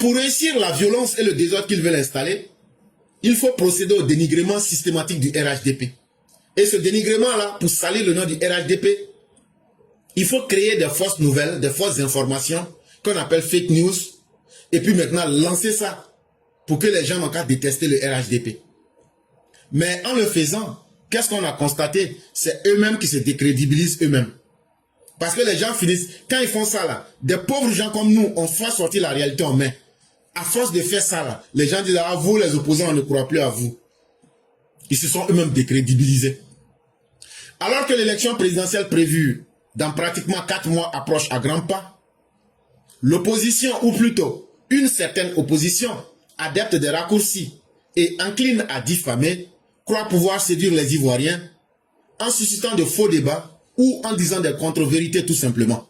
Pour réussir la violence et le désordre qu'ils veulent installer, il faut procéder au dénigrement systématique du RHDP. Et ce dénigrement-là, pour salir le nom du RHDP, il faut créer des fausses nouvelles, des fausses informations qu'on appelle fake news, et puis maintenant lancer ça pour que les gens n'ont qu'à détester le RHDP. Mais en le faisant, qu'est-ce qu'on a constaté? C'est eux-mêmes qui se décrédibilisent eux-mêmes. Parce que les gens finissent, quand ils font ça là, des pauvres gens comme nous, on fait sortir la réalité en main. À force de faire ça là, les gens disent, ah vous les opposants, on ne croit plus à vous. Ils se sont eux-mêmes décrédibilisés. Alors que l'élection présidentielle prévue dans pratiquement 4 mois approche à grands pas, l'opposition, ou plutôt une certaine opposition, adepte des raccourcis et incline à diffamer, croit pouvoir séduire les Ivoiriens en suscitant de faux débats ou en disant des contre-vérités tout simplement.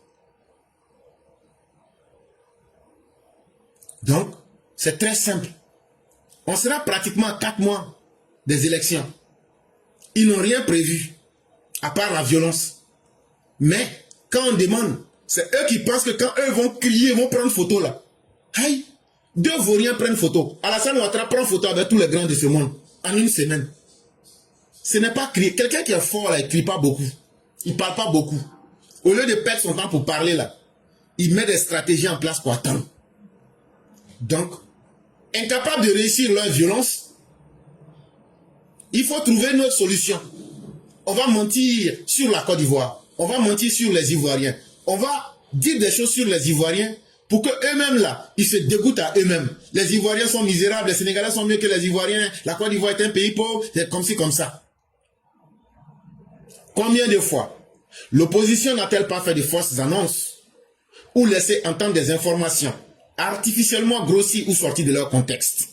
Donc, c'est très simple. On sera pratiquement à 4 mois des élections. Ils n'ont rien prévu, à part la violence. Mais, quand on demande, c'est eux qui pensent que quand eux vont crier, vont prendre photo là. Aïe, 2 Vauriens prennent photo. Alassane Ouattara prend photo avec tous les grands de ce monde, en une semaine. Ce n'est pas crier. Quelqu'un qui est fort là, il ne crie pas beaucoup. Il ne parle pas beaucoup. Au lieu de perdre son temps pour parler là, il met des stratégies en place pour attendre. Donc, incapable de réussir leur violence, il faut trouver une autre solution. On va mentir sur la Côte d'Ivoire. On va mentir sur les Ivoiriens. On va dire des choses sur les Ivoiriens pour qu'eux-mêmes là, ils se dégoûtent à eux-mêmes. Les Ivoiriens sont misérables, les Sénégalais sont mieux que les Ivoiriens, la Côte d'Ivoire est un pays pauvre, c'est comme ci, comme ça. Combien de fois l'opposition n'a-t-elle pas fait de fausses annonces ou laissé entendre des informations artificiellement grossies ou sorties de leur contexte?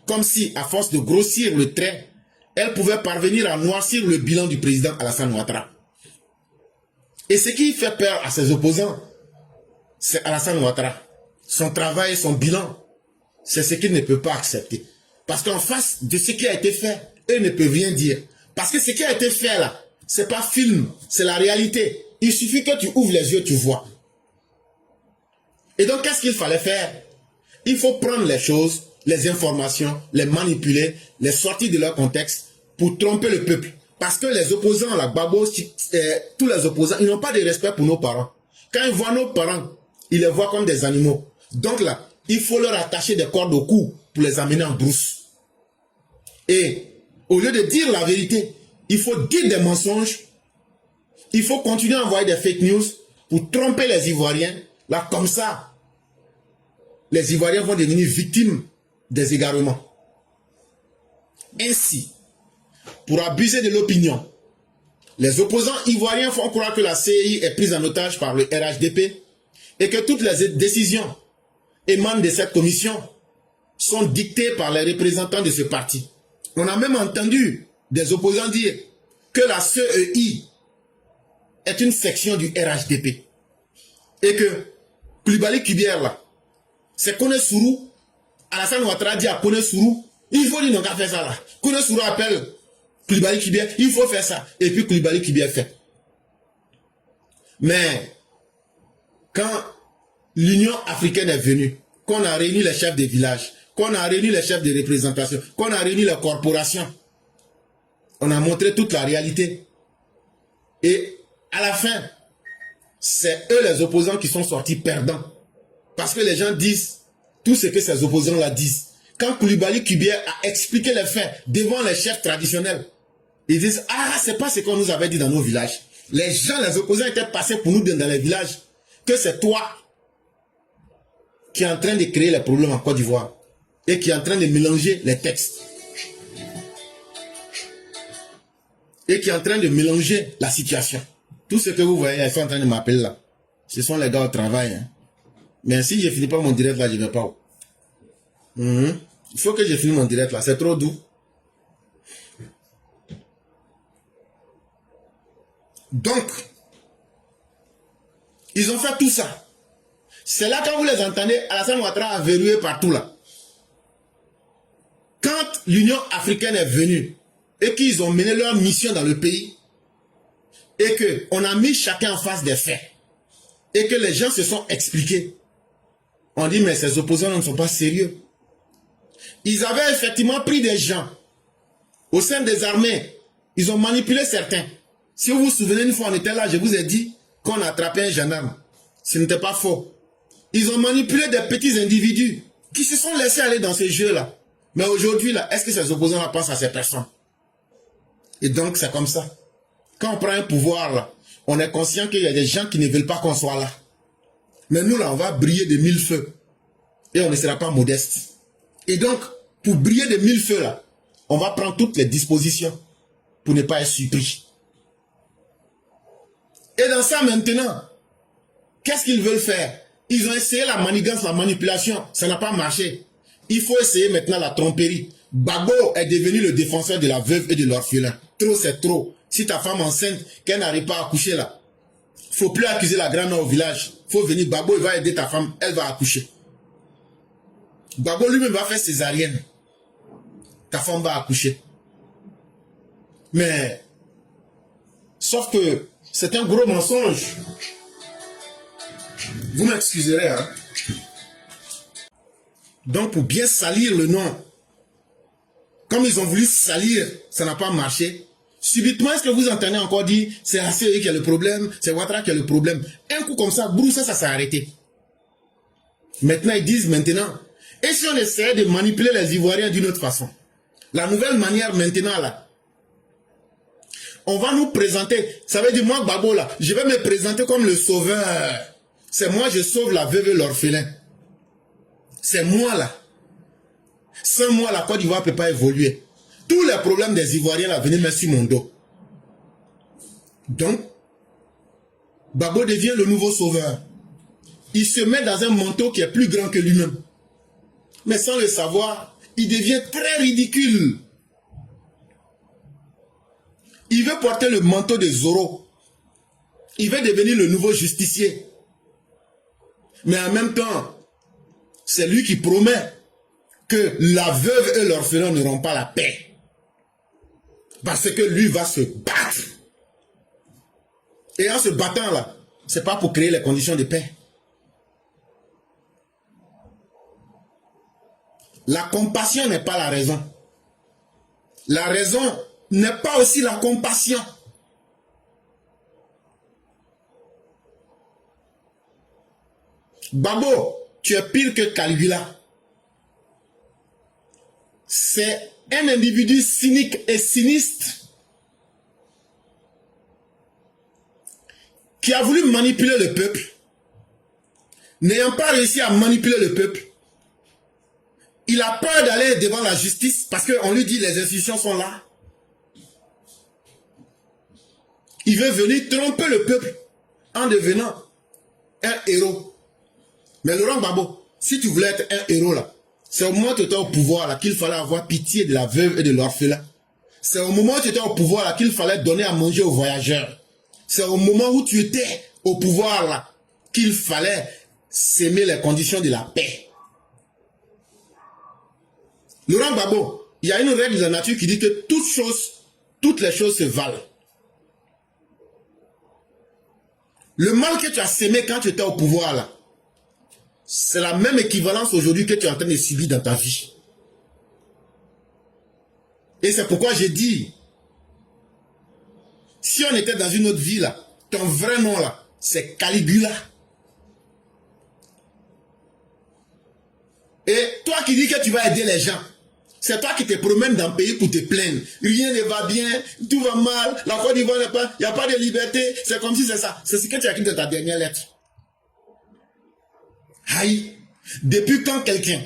Comme si, à force de grossir le trait, elle pouvait parvenir à noircir le bilan du président Alassane Ouattara. Et ce qui fait peur à ses opposants, c'est Alassane Ouattara. Son travail, son bilan, c'est ce qu'il ne peut pas accepter. Parce qu'en face de ce qui a été fait, eux ne peuvent rien dire. Parce que ce qui a été fait là, c'est pas film, c'est la réalité. Il suffit que tu ouvres les yeux, tu vois. Et donc, qu'est-ce qu'il fallait faire? Il faut prendre les choses, les informations, les manipuler, les sortir de leur contexte pour tromper le peuple. Parce que les opposants, la Gbagbo, tous les opposants, ils n'ont pas de respect pour nos parents. Quand ils voient nos parents, ils les voient comme des animaux. Donc là, il faut leur attacher des cordes au cou pour les amener en brousse. Et au lieu de dire la vérité, il faut dire des mensonges. Il faut continuer à envoyer des fake news pour tromper les Ivoiriens. Là, comme ça, les Ivoiriens vont devenir victimes des égarements. Ainsi, pour abuser de l'opinion, les opposants ivoiriens font croire que la CEI est prise en otage par le RHDP et que toutes les décisions émanant de cette commission sont dictées par les représentants de ce parti. On a même entendu des opposants dire que la CEI est une section du RHDP et que Koulibaly Kibier là, c'est Kone Sourou, Alassane Ouattara dit à Kone Sourou, il faut dire non qu'à faire ça là. Kone Sourou appelle Koulibaly Kibier, il faut faire ça. Et puis Koulibaly Kibier fait. Mais quand l'Union africaine est venue, qu'on a réuni les chefs des villages, qu'on a réuni les chefs de représentation, qu'on a réuni les corporations, on a montré toute la réalité. Et à la fin, c'est eux les opposants qui sont sortis perdants. Parce que les gens disent tout ce que ces opposants-là disent. Quand Koulibaly Kibier a expliqué les faits devant les chefs traditionnels, ils disent, ah, c'est pas ce qu'on nous avait dit dans nos villages. Les gens, les opposants étaient passés pour nous dans les villages. Que c'est toi qui est en train de créer les problèmes en Côte d'Ivoire et qui est en train de mélanger les textes. Et qui est en train de mélanger la situation. Tout ce que vous voyez, ils sont en train de m'appeler là. Ce sont les gars au travail. Hein. Mais si je ne finis pas mon direct là, je ne vais pas. Il faut que je finisse mon direct là. C'est trop doux. Donc, ils ont fait tout ça. C'est là quand vous les entendez, Alassane Ouattara a verrouillé partout là. Quand l'Union africaine est venue et qu'ils ont mené leur mission dans le pays et qu'on a mis chacun en face des faits et que les gens se sont expliqués, On dit, mais ces opposants ne sont pas sérieux. Ils avaient effectivement pris des gens au sein des armées. Ils ont manipulé certains. Si vous vous souvenez, une fois on était là, je vous ai dit qu'on a attrapé un gendarme. Ce n'était pas faux. Ils ont manipulé des petits individus qui se sont laissés aller dans ces jeux-là. Mais aujourd'hui, là, est-ce que ces opposants-là pensent à ces personnes? Et donc, c'est comme ça. Quand on prend un pouvoir, là, on est conscient qu'il y a des gens qui ne veulent pas qu'on soit là. Mais nous, là, on va briller de mille feux. Et on ne sera pas modeste. Et donc, pour briller de mille feux, là, on va prendre toutes les dispositions pour ne pas être surpris. Et dans ça, maintenant, qu'est-ce qu'ils veulent faire? Ils ont essayé la manigance, la manipulation. Ça n'a pas marché. Il faut essayer maintenant la tromperie. Gbagbo est devenu le défenseur de la veuve et de l'orphelin. Trop, c'est trop. Si ta femme enceinte, qu'elle n'arrive pas à accoucher là, faut plus accuser la grand-mère au village. Faut venir, Gbagbo, il va aider ta femme, elle va accoucher. Gbagbo lui-même va faire césarienne. Ta femme va accoucher. Mais, sauf que c'est un gros mensonge. Vous m'excuserez, hein. Donc, pour bien salir le nom, comme ils ont voulu salir, ça n'a pas marché. Subitement, est-ce que vous entendez encore dire, c'est ACE qui a le problème, c'est Ouattara qui a le problème. Un coup comme ça, Broussa, ça s'est arrêté. Maintenant, ils disent maintenant, et si on essayait de manipuler les Ivoiriens d'une autre façon? La nouvelle manière maintenant, là, on va nous présenter, ça veut dire moi, Gbagbo, là, je vais me présenter comme le sauveur. C'est moi, je sauve la veuve et l'orphelin. C'est moi, là. Sans moi, la Côte d'Ivoire ne peut pas évoluer. Tous les problèmes des Ivoiriens, là, venaient mettre sur mon dos. Donc, Gbagbo devient le nouveau sauveur. Il se met dans un manteau qui est plus grand que lui-même. Mais sans le savoir, il devient très ridicule. Il veut porter le manteau de Zoro. Il veut devenir le nouveau justicier. Mais en même temps, c'est lui qui promet que la veuve et l'orphelin n'auront pas la paix. Parce que lui va se battre. Et en se battant là, c'est pas pour créer les conditions de paix. La compassion n'est pas la raison. La raison n'est pas aussi la compassion. Gbagbo, tu es pire que Caligula. C'est un individu cynique et sinistre qui a voulu manipuler le peuple. N'ayant pas réussi à manipuler le peuple, il a peur d'aller devant la justice parce qu'on lui dit les institutions sont là. Il veut venir tromper le peuple en devenant un héros. Mais Laurent Gbagbo, si tu voulais être un héros là, c'est au moment où tu étais au pouvoir là qu'il fallait avoir pitié de la veuve et de l'orphelin. C'est au moment où tu étais au pouvoir là qu'il fallait donner à manger aux voyageurs. C'est au moment où tu étais au pouvoir là qu'il fallait s'aimer les conditions de la paix. Laurent Gbagbo, il y a une règle de la nature qui dit que toutes les choses se valent. Le mal que tu as sémé quand tu étais au pouvoir là, c'est la même équivalence aujourd'hui que tu es en train de subir dans ta vie. Et c'est pourquoi j'ai dit, si on était dans une autre vie là, ton vrai nom là, c'est Caligula. Et toi qui dis que tu vas aider les gens, c'est toi qui te promènes dans le pays pour te plaindre. Rien ne va bien, tout va mal, la Côte d'Ivoire n'est pas, il n'y a pas de liberté, c'est comme si c'est ça. C'est ce que tu as écrit dans ta dernière lettre. Aïe, depuis quand quelqu'un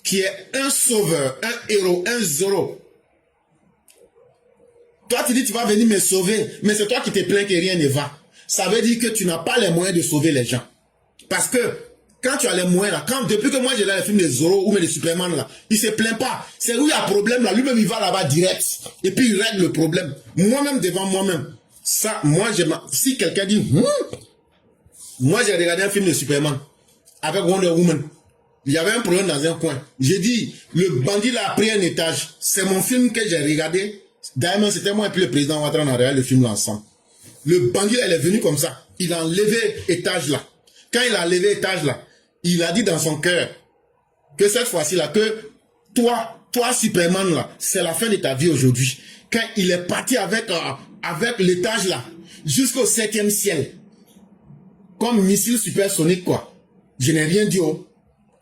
qui est un sauveur, un héros, un Zoro, toi tu dis tu vas venir me sauver, mais c'est toi qui te plains que rien ne va. Ça veut dire que tu n'as pas les moyens de sauver les gens. Parce que quand tu as les moyens là, depuis que moi j'ai là les films de Zoro ou même de Superman là, il se plaint pas. C'est où il y a problème là, lui-même il va là-bas direct. Et puis il règle le problème. Moi-même devant moi-même. Ça, moi si quelqu'un dit, moi j'ai regardé un film de Superman avec Wonder Woman. Il y avait un problème dans un coin. J'ai dit, le bandit là a pris un étage. C'est mon film que j'ai regardé. D'ailleurs, c'était moi et puis le président Ouattara, on a regardé le film là ensemble. Le bandit là, il est venu comme ça. Il a enlevé étage là. Quand il a enlevé étage là, il a dit dans son cœur que cette fois-ci là, que toi Superman là, c'est la fin de ta vie aujourd'hui. Quand il est parti avec l'étage là, jusqu'au 7e ciel, comme missile supersonique quoi. Je n'ai rien dit. Oh.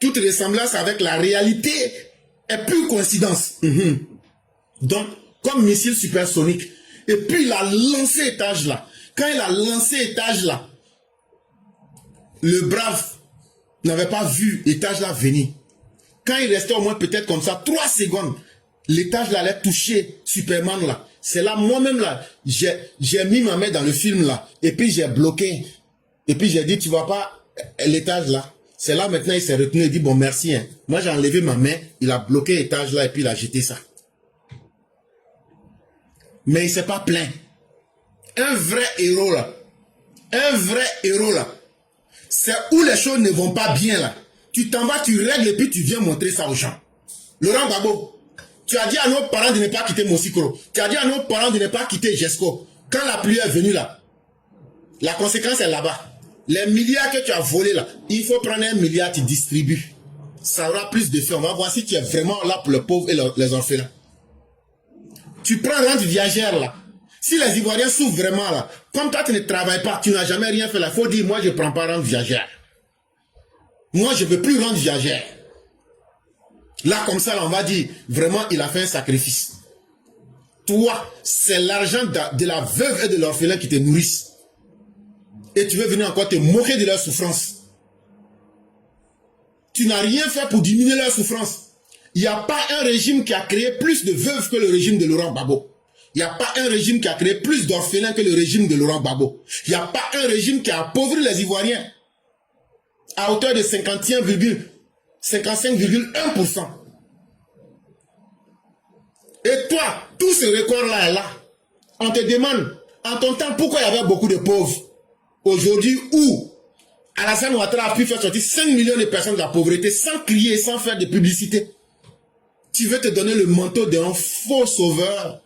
Toute ressemblance avec la réalité est pure coïncidence. Donc, comme missile supersonique. Et puis il a lancé étage là. Quand il a lancé étage là, le brave n'avait pas vu étage là venir. Quand il restait au moins peut-être comme ça 3 secondes, l'étage là allait toucher Superman là. C'est là moi-même là, j'ai mis ma main dans le film là. Et puis j'ai bloqué. Et puis j'ai dit, tu vois pas l'étage là. C'est là maintenant il s'est retenu et dit, bon merci. Hein. Moi j'ai enlevé ma main, il a bloqué l'étage là et puis il a jeté ça. Mais il s'est pas plaint. Un vrai héros là. Un vrai héros là. C'est où les choses ne vont pas bien là. Tu t'en vas, tu règles et puis tu viens montrer ça aux gens. Laurent Gbagbo, tu as dit à nos parents de ne pas quitter Mosikoro. Tu as dit à nos parents de ne pas quitter Jesco. Quand la pluie est venue là, la conséquence est là-bas. Les milliards que tu as volés là, il faut prendre 1 milliard, tu distribues. Ça aura plus d'effet. On va voir si tu es vraiment là pour les pauvres et les orphelins. Tu prends rente viagère là. Si les Ivoiriens souffrent vraiment là, comme toi tu ne travailles pas, tu n'as jamais rien fait là, il faut dire, moi je ne prends pas rente viagère. Moi je ne veux plus rente viagère. Là comme ça là, on va dire, vraiment il a fait un sacrifice. Toi, c'est l'argent de la veuve et de l'orphelin qui te nourrissent. Et tu veux venir encore te moquer de leur souffrance. Tu n'as rien fait pour diminuer leur souffrance. Il n'y a pas un régime qui a créé plus de veuves que le régime de Laurent Gbagbo. Il n'y a pas un régime qui a créé plus d'orphelins que le régime de Laurent Gbagbo. Il n'y a pas un régime qui a appauvri les Ivoiriens à hauteur de 55,1%. Et toi, tout ce record-là est là. On te demande, en ton temps, pourquoi il y avait beaucoup de pauvres? Aujourd'hui, où Alassane Ouattara a pu faire sortir 5 millions de personnes de la pauvreté sans crier, sans faire de publicité. Tu veux te donner le manteau d'un faux sauveur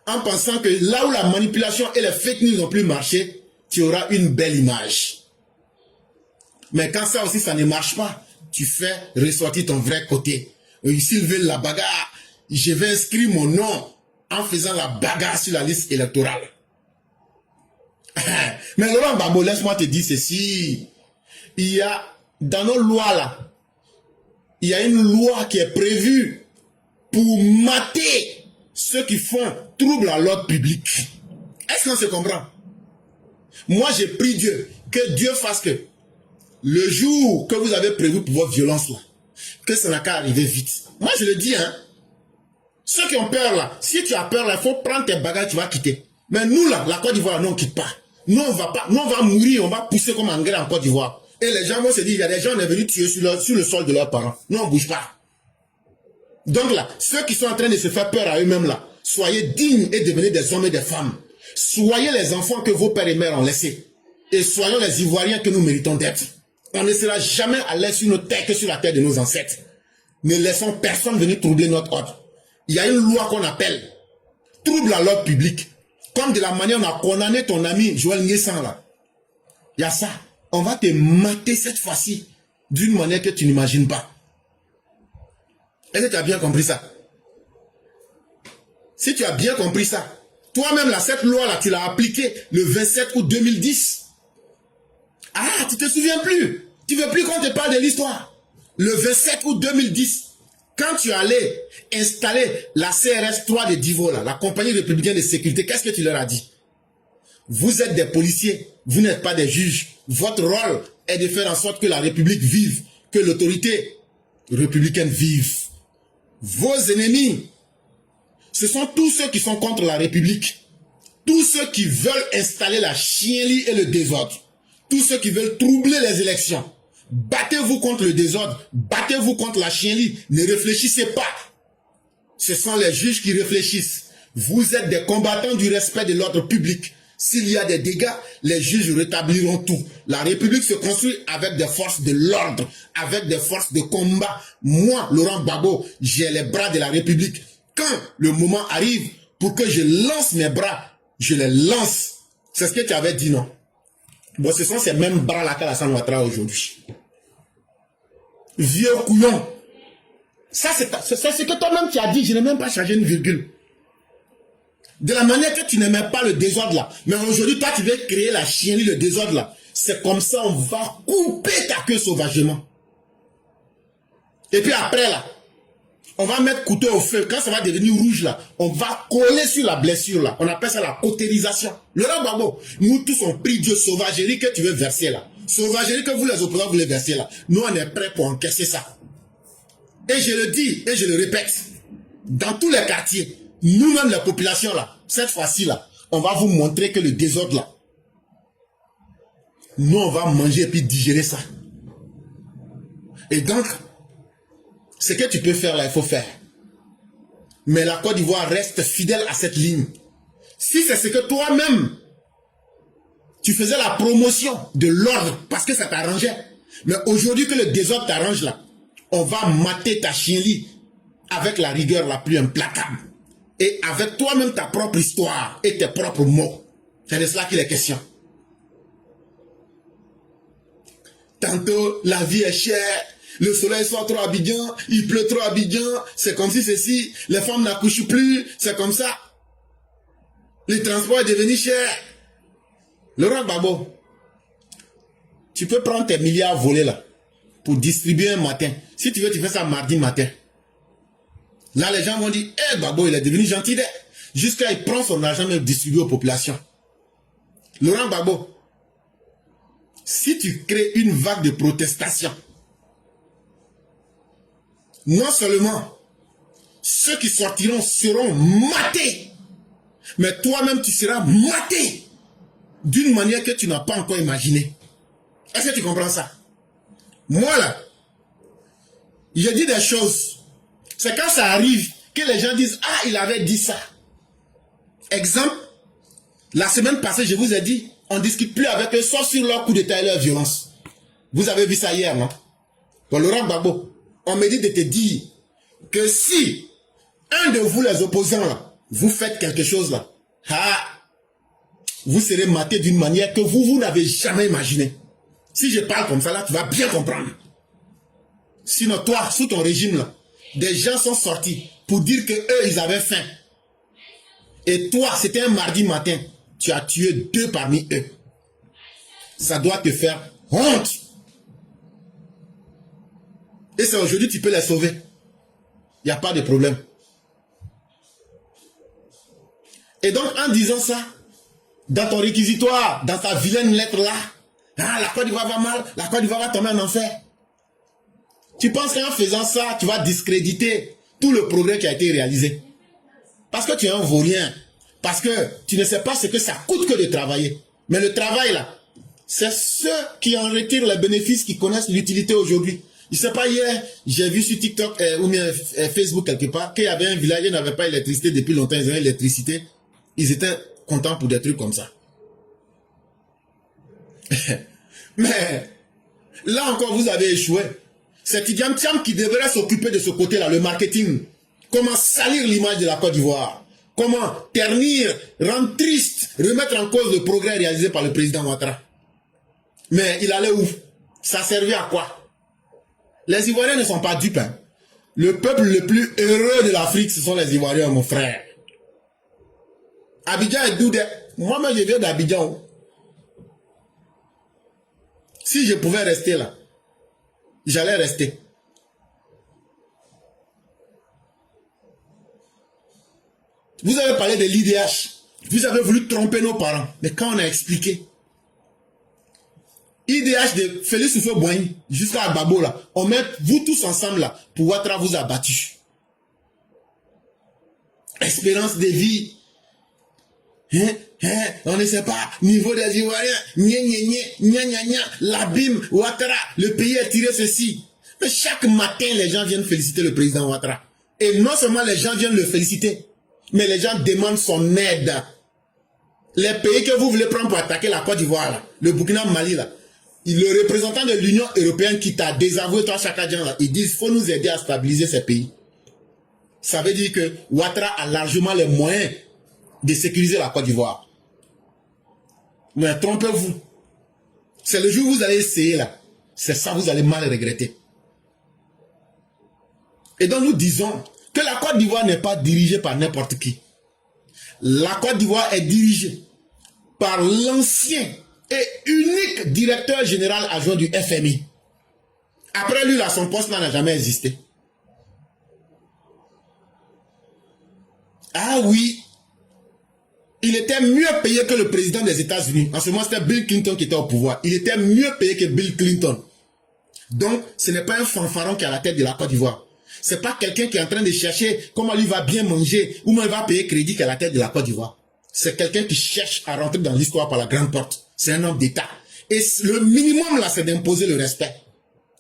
en pensant que là où la manipulation et les fake news n'ont plus marché, tu auras une belle image. Mais quand ça aussi, ça ne marche pas, tu fais ressortir ton vrai côté. S'ils veulent la bagarre, je vais inscrire mon nom en faisant la bagarre sur la liste électorale. Mais Laurent Gbagbo, laisse-moi te dire ceci. Il y a, dans nos lois là, il y a une loi qui est prévue pour mater ceux qui font trouble à l'ordre public. Est-ce qu'on se comprend? Moi, j'ai prie Dieu, que Dieu fasse que le jour que vous avez prévu pour votre violence là, que ça n'a qu'à arriver vite. Moi, je le dis, hein. Ceux qui ont peur là, si tu as peur là, il faut prendre tes bagages, tu vas quitter. Mais nous là, la Côte d'Ivoire, nous on ne quitte pas. Nous on va pas, nous on va mourir, on va pousser comme engrais en Côte d'Ivoire. Et les gens vont se dire, il y a des gens qui sont venus tuer sur le sol de leurs parents. Nous on ne bouge pas. Donc là, ceux qui sont en train de se faire peur à eux-mêmes là, soyez dignes et devenez des hommes et des femmes. Soyez les enfants que vos pères et mères ont laissés. Et soyons les Ivoiriens que nous méritons d'être. On ne sera jamais à l'aise sur notre terre que sur la terre de nos ancêtres. Ne laissons personne venir troubler notre ordre. Il y a une loi qu'on appelle trouble à l'ordre public. Comme de la manière on a condamné ton ami Joël Nguessan là. Il y a ça. On va te mater cette fois-ci d'une manière que tu n'imagines pas. Est-ce que tu as bien compris ça? Si tu as bien compris ça, toi-même là, cette loi-là, tu l'as appliquée le 27 août 2010. Ah, tu te souviens plus. Tu veux plus qu'on te parle de l'histoire. Le 27 août 2010, quand tu allais installer la CRS 3 de Divo, là, la compagnie républicaine de sécurité, qu'est-ce que tu leur as dit? Vous êtes des policiers, vous n'êtes pas des juges. Votre rôle est de faire en sorte que la République vive, que l'autorité républicaine vive. Vos ennemis, ce sont tous ceux qui sont contre la République. Tous ceux qui veulent installer la chienlit et le désordre. Tous ceux qui veulent troubler les élections. Battez-vous contre le désordre. Battez-vous contre la chienlit. Ne réfléchissez pas. Ce sont les juges qui réfléchissent. Vous êtes des combattants du respect de l'ordre public. S'il y a des dégâts, les juges rétabliront tout. La République se construit avec des forces de l'ordre, avec des forces de combat. Moi, Laurent Gbagbo, j'ai les bras de la République. Quand le moment arrive pour que je lance mes bras, je les lance. C'est ce que tu avais dit, non? Bon, ce sont ces mêmes bras-là qu'Alassane Ouattara aujourd'hui. Vieux couillon. Ça, c'est ce que toi-même tu as dit. Je n'ai même pas changé une virgule. De la manière que tu n'aimais pas le désordre là. Mais aujourd'hui, toi, tu veux créer la chienlit, le désordre là. C'est comme ça, on va couper ta queue sauvagement. Et puis après là, on va mettre couteau au feu. Quand ça va devenir rouge là, on va coller sur la blessure là. On appelle ça la cautérisation. Laurent Gbagbo, nous tous on prie Dieu, sauvagerie que tu veux verser là. Sauvagerie que vous les opposants voulez verser là. Nous on est prêts pour encaisser ça. Et je le dis et je le répète. Dans tous les quartiers, nous-mêmes la population là, cette fois-ci là, on va vous montrer que le désordre là, nous on va manger et puis digérer ça. Et donc, ce que tu peux faire là, il faut faire. Mais la Côte d'Ivoire reste fidèle à cette ligne. Si c'est ce que toi-même, tu faisais la promotion de l'ordre parce que ça t'arrangeait. Mais aujourd'hui que le désordre t'arrange là, on va mater ta chienlit avec la rigueur la plus implacable. Et avec toi-même ta propre histoire et tes propres mots. C'est de cela qu'il est question. Tantôt, la vie est chère. Le soleil soit trop à Abidjan, il pleut trop à Abidjan, c'est comme si ceci, les femmes n'accouchent plus, c'est comme ça. Le transport est devenu cher. Laurent Gbagbo, tu peux prendre tes milliards volés là, pour distribuer un matin. Si tu veux, tu fais ça mardi matin. Là, les gens vont dire, hé, Gbagbo, il est devenu gentil. Jusqu'à il prend son argent et le distribue aux populations. Laurent Gbagbo, si tu crées une vague de protestation, non seulement ceux qui sortiront seront matés, mais toi-même tu seras maté d'une manière que tu n'as pas encore imaginée. Est-ce que tu comprends ça? Moi là, je dis des choses. C'est quand ça arrive que les gens disent, ah, il avait dit ça. Exemple, la semaine passée, je vous ai dit, on ne discute plus avec eux, sauf sur leur coup d'état et leur violence. Vous avez vu ça hier, non? Bon, Laurent Gbagbo, on me dit de te dire que si un de vous, les opposants, là, vous faites quelque chose là, vous serez maté d'une manière que vous n'avez jamais imaginé. Si je parle comme ça là, tu vas bien comprendre. Sinon, toi, sous ton régime là, des gens sont sortis pour dire que eux, ils avaient faim. Et toi, c'était un mardi matin, tu as tué 2 parmi eux. Ça doit te faire honte. Et c'est aujourd'hui tu peux les sauver. Il n'y a pas de problème. Et donc, en disant ça, dans ton réquisitoire, dans ta vilaine lettre là, la Côte d'Ivoire va mal, la Côte d'Ivoire va tomber en enfer. Tu penses qu'en faisant ça, tu vas discréditer tout le progrès qui a été réalisé. Parce que tu es un vaurien. Parce que tu ne sais pas ce que ça coûte que de travailler. Mais le travail là, c'est ceux qui en retirent les bénéfices, qui connaissent l'utilité aujourd'hui. Je ne sais pas, hier, j'ai vu sur TikTok ou bien Facebook quelque part qu'il y avait un village, ils n'avaient pas d'électricité depuis longtemps, ils avaient l'électricité. Ils étaient contents pour des trucs comme ça. Mais là encore, vous avez échoué. C'est Tidjane Thiam qui devrait s'occuper de ce côté-là, le marketing. Comment salir l'image de la Côte d'Ivoire. Comment ternir, rendre triste, remettre en cause le progrès réalisé par le président Ouattara. Mais il allait où? Ça servait à quoi? Les Ivoiriens ne sont pas dupes. Hein. Le peuple le plus heureux de l'Afrique, ce sont les Ivoiriens, mon frère. Abidjan est d'où? Moi-même, je viens d'Abidjan. Si je pouvais rester là, j'allais rester. Vous avez parlé de l'IDH. Vous avez voulu tromper nos parents. Mais quand on a expliqué, IDH de Félix Houphouët-Boigny jusqu'à Gbagbo là, on met vous tous ensemble là, pour Ouattara vous a battu. Espérance de vie. On ne sait pas, niveau des Ivoiriens, l'abîme, Ouattara, le pays est tiré ceci. Mais chaque matin, les gens viennent féliciter le président Ouattara. Et non seulement les gens viennent le féliciter, mais les gens demandent son aide. Les pays que vous voulez prendre pour attaquer la Côte d'Ivoire, là, le Burkina, Mali, là, le représentant de l'Union européenne qui t'a désavoué, toi, Chaka Dian, là, ils disent qu'il faut nous aider à stabiliser ces pays. Ça veut dire que Ouattara a largement les moyens de sécuriser la Côte d'Ivoire. Mais trompez-vous. C'est le jour où vous allez essayer là. C'est ça, vous allez mal regretter. Et donc nous disons que la Côte d'Ivoire n'est pas dirigée par n'importe qui. La Côte d'Ivoire est dirigée par l'ancien et unique directeur général adjoint du FMI. Après lui, là, son poste n'a jamais existé. Ah oui, il était mieux payé que le président des États-Unis. En ce moment, c'était Bill Clinton qui était au pouvoir. Il était mieux payé que Bill Clinton. Donc, ce n'est pas un fanfaron qui est à la tête de la Côte d'Ivoire. Ce n'est pas quelqu'un qui est en train de chercher comment lui va bien manger ou comment il va payer crédit qui est à la tête de la Côte d'Ivoire. C'est quelqu'un qui cherche à rentrer dans l'histoire par la grande porte. C'est un homme d'État. Et le minimum, là, c'est d'imposer le respect.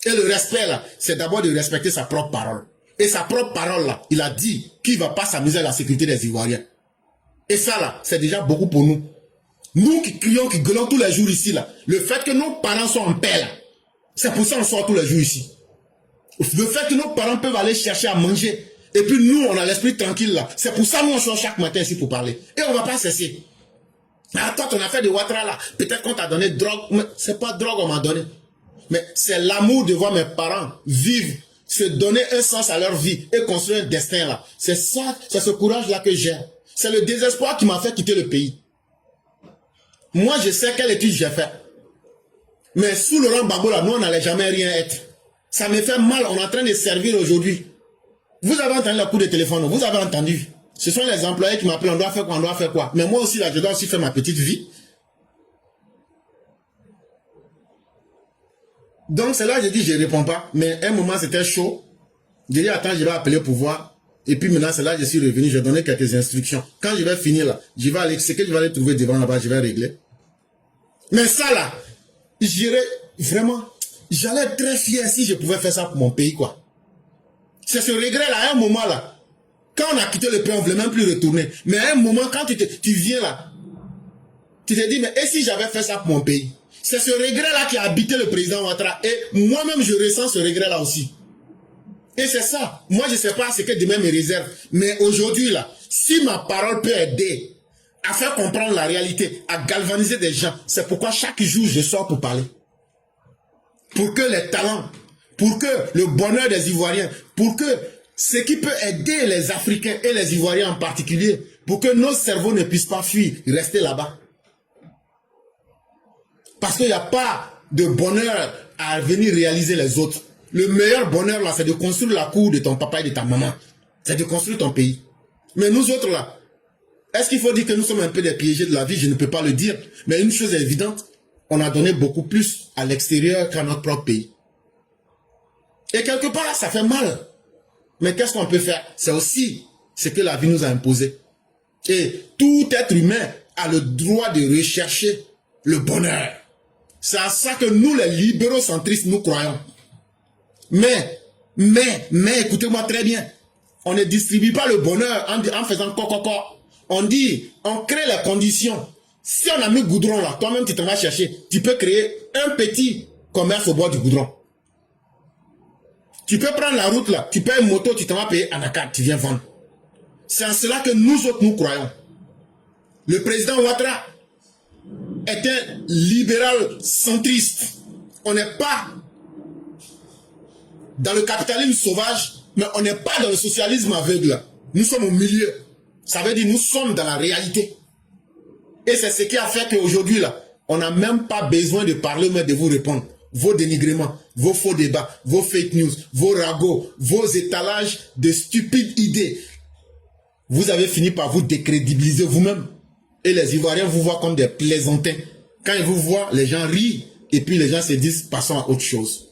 Et le respect, là, c'est d'abord de respecter sa propre parole. Et sa propre parole, là, il a dit qu'il ne va pas s'amuser à la sécurité des Ivoiriens. Et ça, là, c'est déjà beaucoup pour nous. Nous qui crions, qui gueulons tous les jours ici, là, le fait que nos parents sont en paix, là, c'est pour ça qu'on sort tous les jours ici. Le fait que nos parents peuvent aller chercher à manger, et puis nous, on a l'esprit tranquille, là, c'est pour ça que nous, on sort chaque matin ici pour parler. Et on ne va pas cesser. Attends, ton affaire de Ouattara, là, peut-être qu'on t'a donné drogue, mais c'est pas drogue qu'on m'a donné. Mais c'est l'amour de voir mes parents vivre, se donner un sens à leur vie et construire un destin là. C'est ça, c'est ce courage-là que j'ai. C'est le désespoir qui m'a fait quitter le pays. Moi, je sais quelle étude j'ai fait. Mais sous Laurent Gbagbo là, nous, on n'allait jamais rien être. Ça me fait mal, on est en train de servir aujourd'hui. Vous avez entendu le coup de téléphone, vous avez entendu. Ce sont les employés qui m'appellent, on doit faire quoi, on doit faire quoi. Mais moi aussi là, je dois aussi faire ma petite vie. Donc c'est là que je dis je ne réponds pas. Mais un moment c'était chaud. Je dis attends, je vais appeler pour voir. Et puis maintenant c'est là que je suis revenu. Je vais donner quelques instructions. Quand je vais finir là, je vais aller, ce que je vais aller trouver devant là-bas, je vais régler. Mais ça là, j'irais vraiment, j'allais être très fier si je pouvais faire ça pour mon pays quoi. C'est ce regret là, à un moment là. Quand on a quitté le pays, on ne voulait même plus retourner. Mais à un moment, quand tu viens là, tu te dis mais et si j'avais fait ça pour mon pays? C'est ce regret-là qui a habité le président Ouattara. Et moi-même, je ressens ce regret-là aussi. Et c'est ça. Moi, je ne sais pas ce que demain me réserve. Mais aujourd'hui, là, si ma parole peut aider à faire comprendre la réalité, à galvaniser des gens, c'est pourquoi chaque jour, je sors pour parler. Pour que les talents, pour que le bonheur des Ivoiriens, pour que ce qui peut aider les Africains et les Ivoiriens en particulier, pour que nos cerveaux ne puissent pas fuir, rester là-bas. Parce qu'il n'y a pas de bonheur à venir réaliser les autres. Le meilleur bonheur, là, c'est de construire la cour de ton papa et de ta maman. C'est de construire ton pays. Mais nous autres, là, est-ce qu'il faut dire que nous sommes un peu des piégés de la vie? Je ne peux pas le dire. Mais une chose est évidente, on a donné beaucoup plus à l'extérieur qu'à notre propre pays. Et quelque part, ça fait mal. Mais qu'est-ce qu'on peut faire? C'est aussi ce que la vie nous a imposé. Et tout être humain a le droit de rechercher le bonheur. C'est à ça que nous, les libéraux centristes, nous croyons. Mais, écoutez-moi très bien. On ne distribue pas le bonheur en faisant coco. On dit, on crée les conditions. Si on a mis goudron là, toi-même tu te vas chercher. Tu peux créer un petit commerce au bord du goudron. Tu peux prendre la route là, tu payes une moto, tu t'en vas payer en accord, tu viens vendre. C'est en cela que nous autres, nous croyons. Le président Ouattara est un libéral centriste. On n'est pas dans le capitalisme sauvage, mais on n'est pas dans le socialisme aveugle. Nous sommes au milieu. Ça veut dire nous sommes dans la réalité. Et c'est ce qui a fait qu'aujourd'hui, là, on n'a même pas besoin de parler, mais de vous répondre. Vos dénigrements, vos faux débats, vos fake news, vos ragots, vos étalages de stupides idées. Vous avez fini par vous décrédibiliser vous-même. Et les Ivoiriens vous voient comme des plaisantins. Quand ils vous voient, les gens rient. Et puis les gens se disent, passons à autre chose.